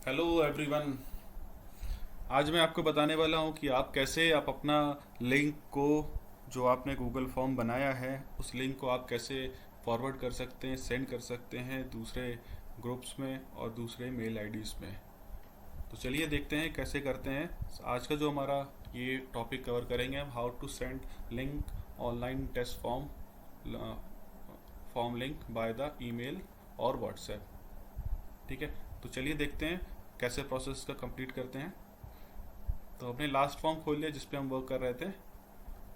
Hello everyone. आज मैं आपको बताने वाला हूँ कि आप कैसे आप अपना लिंक को जो आपने गूगल फॉर्म बनाया है उस लिंक को आप कैसे फॉरवर्ड कर सकते हैं, सेंड कर सकते हैं दूसरे ग्रुप्स में और दूसरे मेल आईडीज़ में। तो चलिए देखते हैं कैसे करते हैं। आज का जो हमारा ये टॉपिक कवर करेंगे हम, how to send link online test form link by the email और व्हाट्सएप। ठीक है, तो चलिए देखते हैं कैसे प्रोसेस का कंप्लीट करते हैं। तो हमने लास्ट फॉर्म खोल लिया जिस पे हम वर्क कर रहे थे।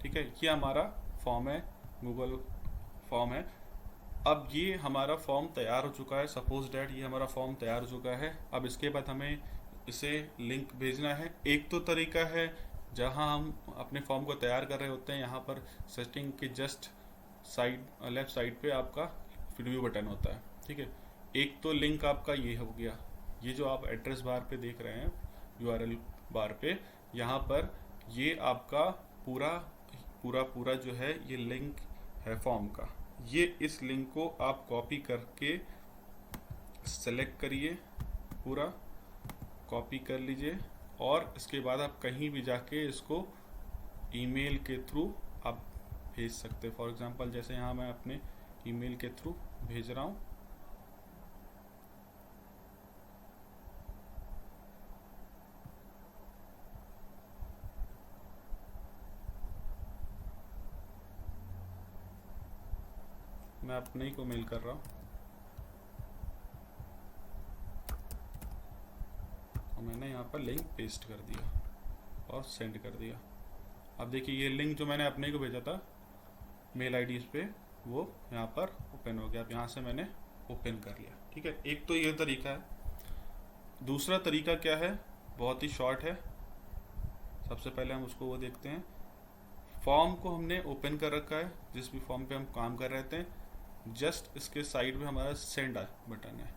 ठीक है, ये हमारा फॉर्म है, गूगल फॉर्म है। अब ये हमारा फॉर्म तैयार हो चुका है। सपोज डैट ये हमारा फॉर्म तैयार हो चुका है। अब इसके बाद हमें इसे लिंक भेजना है। एक तो तरीका है जहां हम अपने फॉर्म को तैयार कर रहे होते हैं, यहाँ पर सेटिंग के जस्ट साइड लेफ्ट साइड पे आपका प्रीव्यू बटन होता है। ठीक है, एक तो लिंक आपका ये हो गया, ये जो आप एड्रेस बार पे देख रहे हैं, यूआरएल बार पे, यहाँ पर ये आपका पूरा पूरा पूरा जो है ये लिंक है फॉर्म का। ये इस लिंक को आप कॉपी करके सेलेक्ट करिए, पूरा कॉपी कर लीजिए और इसके बाद आप कहीं भी जाके इसको ईमेल के थ्रू आप भेज सकते हैं। फॉर एग्जांपल जैसे यहाँ मैं अपने ईमेल के थ्रू भेज रहा हूँ। मैं अपने ही को मेल कर रहा हूँ और मैंने यहाँ पर लिंक पेस्ट कर दिया और सेंड कर दिया। अब देखिए ये लिंक जो मैंने अपने को भेजा था मेल आईडी पे, वो यहाँ पर ओपन हो गया। अब यहाँ से मैंने ओपन कर लिया। ठीक है, एक तो ये तरीका है। दूसरा तरीका क्या है, बहुत ही शॉर्ट है। सबसे पहले हम उसको वो देखते हैं। फॉर्म को हमने ओपन कर रखा है, जिस भी फॉर्म पे हम काम कर रहे थे, जस्ट इसके साइड में हमारा सेंड बटन है।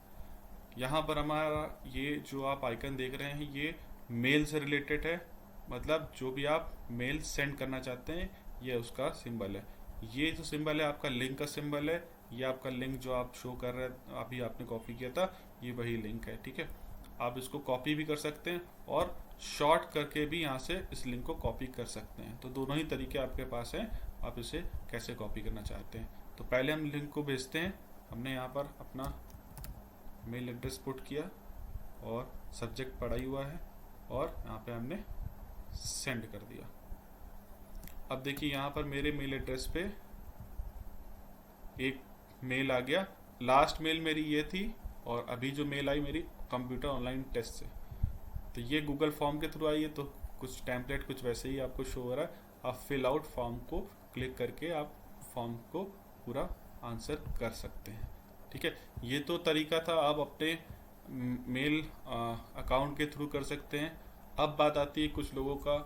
यहाँ पर हमारा ये जो आप आइकन देख रहे हैं ये मेल से रिलेटेड है, मतलब जो भी आप मेल सेंड करना चाहते हैं ये उसका सिंबल है। ये जो सिंबल है आपका लिंक का सिंबल है। ये आपका लिंक जो आप शो कर रहे हैं, अभी आपने कॉपी किया था, ये वही लिंक है। ठीक है, आप इसको कॉपी भी कर सकते हैं और शॉर्ट करके भी यहाँ से इस लिंक को कॉपी कर सकते हैं। तो दोनों ही तरीके आपके पास हैं, आप इसे कैसे कॉपी करना चाहते हैं। तो पहले हम लिंक को भेजते हैं। हमने यहाँ पर अपना मेल एड्रेस पुट किया और सब्जेक्ट पड़ा ही हुआ है और यहाँ पे हमने सेंड कर दिया। अब देखिए यहाँ पर मेरे मेल एड्रेस पे एक मेल आ गया। लास्ट मेल मेरी ये थी और अभी जो मेल आई मेरी कंप्यूटर ऑनलाइन टेस्ट से। तो ये गूगल फॉर्म के थ्रू आई है, तो कुछ टेम्पलेट कुछ वैसे ही आपको शो हो रहा है। आप फिल आउट फॉर्म को क्लिक करके आप फॉर्म को पूरा आंसर कर सकते हैं। ठीक है, ये तो तरीका था, आप अपने मेल अकाउंट के थ्रू कर सकते हैं। अब बात आती है कुछ लोगों का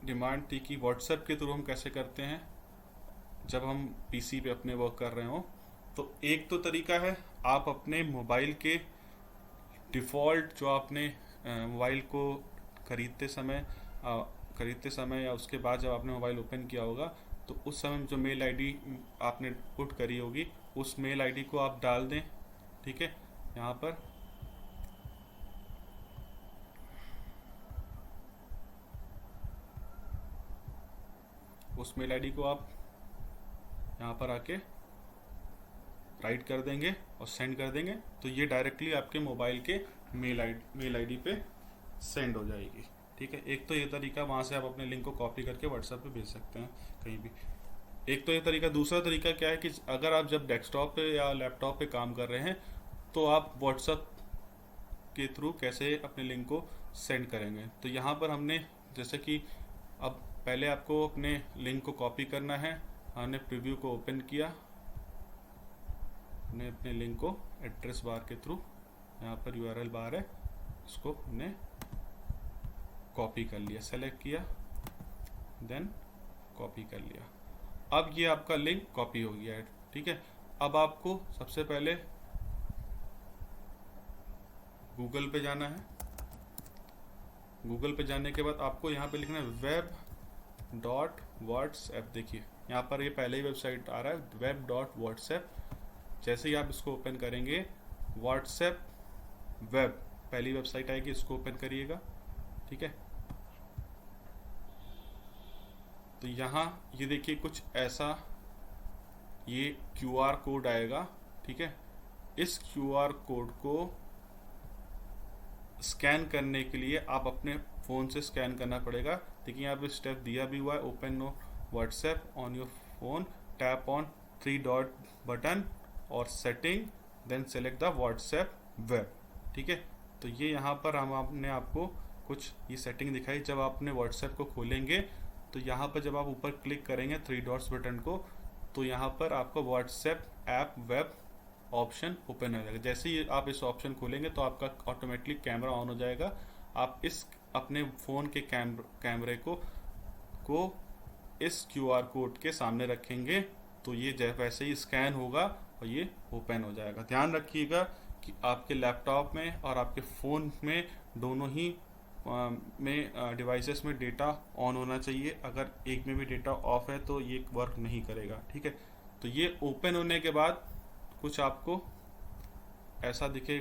डिमांड थी कि व्हाट्सएप के थ्रू हम कैसे करते हैं जब हम पीसी पे अपने वर्क कर रहे हो। तो एक तो तरीका है, आप अपने मोबाइल के डिफ़ॉल्ट जो आपने मोबाइल को खरीदते समय या उसके बाद जब आपने मोबाइल ओपन किया होगा, तो उस समय जो मेल आईडी आपने पुट करी होगी उस मेल आईडी को आप डाल दें। ठीक है, यहाँ पर उस मेल आईडी को आप यहाँ पर आके राइट कर देंगे और सेंड कर देंगे, तो ये डायरेक्टली आपके मोबाइल के मेल आईडी पे सेंड हो जाएगी। ठीक है, एक तो ये तरीका, वहाँ से आप अपने लिंक को कॉपी करके व्हाट्सएप पे भेज सकते हैं कहीं भी। एक तो ये तरीका। दूसरा तरीका क्या है कि अगर आप जब डेस्कटॉप पे या लैपटॉप पे काम कर रहे हैं तो आप व्हाट्सएप के थ्रू कैसे अपने लिंक को सेंड करेंगे। तो यहाँ पर हमने जैसे कि अब पहले आपको अपने लिंक को कॉपी करना है। हमने प्रीव्यू को ओपन किया, हमने अपने लिंक को एड्रेस बार के थ्रू, यहाँ पर यूआरएल बार है, उसको हमने कॉपी कर लिया, सेलेक्ट किया, देन कॉपी कर लिया। अब ये आपका लिंक कॉपी हो गया है। ठीक है, अब आपको सबसे पहले गूगल पे जाना है। गूगल पे जाने के बाद आपको यहाँ पे लिखना है web.whatsapp। देखिए यहाँ पर ये पहले ही वेबसाइट आ रहा है, web.whatsapp। जैसे ही आप इसको ओपन करेंगे, व्हाट्सएप वेब पहली वेबसाइट आएगी, इसको ओपन करिएगा। ठीक है, तो यहाँ ये देखिए कुछ ऐसा ये QR कोड आएगा। ठीक है, इस QR कोड को स्कैन करने के लिए आप अपने फ़ोन से स्कैन करना पड़ेगा। देखिए यहाँ पे स्टेप दिया भी हुआ है, open now WhatsApp on your phone, tap on 3 dot button और setting, then select the WhatsApp web. ठीक है, तो ये यहाँ पर हमने आपको कुछ ये सेटिंग दिखाई। जब आपने व्हाट्सएप को खोलेंगे तो यहाँ पर जब आप ऊपर क्लिक करेंगे 3 डॉट्स बटन को, तो यहाँ पर आपको WhatsApp app web option open हो जाएगा। जैसे ही आप इस ऑप्शन खोलेंगे तो आपका ऑटोमेटिकली कैमरा ऑन हो जाएगा। आप इस अपने फ़ोन के कैमरे को इस QR कोड के सामने रखेंगे तो ये वैसे ही स्कैन होगा और ये ओपन हो जाएगा। ध्यान रखिएगा कि आपके लैपटॉप में और आपके फ़ोन में दोनों ही डिवाइसेस में डेटा ऑन होना चाहिए। अगर एक में भी डेटा ऑफ है तो ये वर्क नहीं करेगा। ठीक है, तो ये ओपन होने के बाद कुछ आपको ऐसा दिखेगा।